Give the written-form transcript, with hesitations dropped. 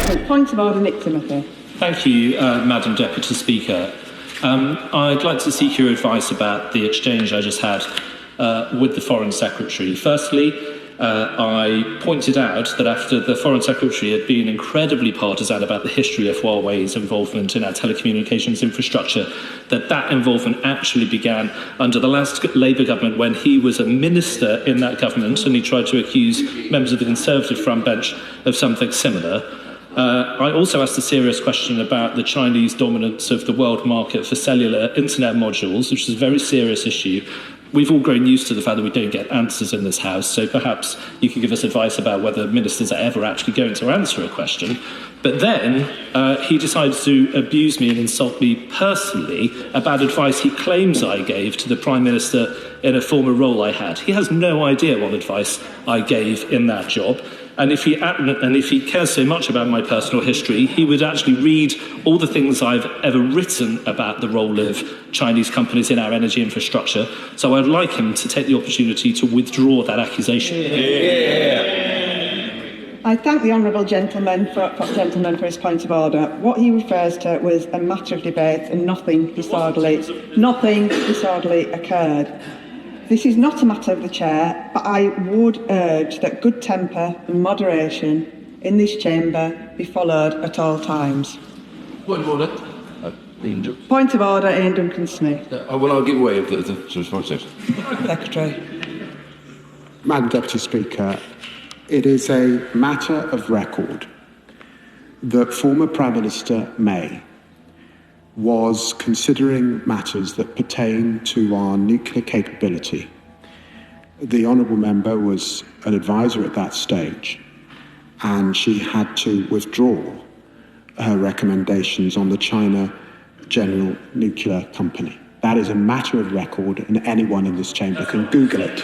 Point of order, Nick Timothy. Thank you, Madam Deputy Speaker. I'd like to seek your advice about the exchange I just had with the Foreign Secretary. Firstly, I pointed out that after the Foreign Secretary had been incredibly partisan about the history of Huawei's involvement in our telecommunications infrastructure, that involvement actually began under the last Labour government when he was a minister in that government and he tried to accuse members of the Conservative front bench of something similar. I also asked a serious question about the Chinese dominance of the world market for cellular internet modules, which is a very serious issue. We've all grown used to the fact that we don't get answers in this House, so perhaps you could give us advice about whether ministers are ever actually going to answer a question. But then he decided to abuse me and insult me personally about advice he claims I gave to the Prime Minister in a former role I had. He has no idea what advice I gave in that job. And if he cares so much about my personal history, he would actually read all the things I've ever written about the role of Chinese companies in our energy infrastructure. So I'd like him to take the opportunity to withdraw that accusation. I thank the honourable gentleman for his point of order. What he refers to was a matter of debate and nothing disorderly occurred. This is not a matter of the chair, but I would urge that good temper and moderation in this chamber be followed at all times. Point of order. Point of order, Ian Duncan-Smith. Well, I'll give way of the response. Secretary. Madam Deputy Speaker, it is a matter of record that former Prime Minister May was considering matters that pertain to our nuclear capability. The honourable member was an advisor at that stage, and she had to withdraw her recommendations on the China General Nuclear Company. That is a matter of record, and anyone in this chamber can Google it.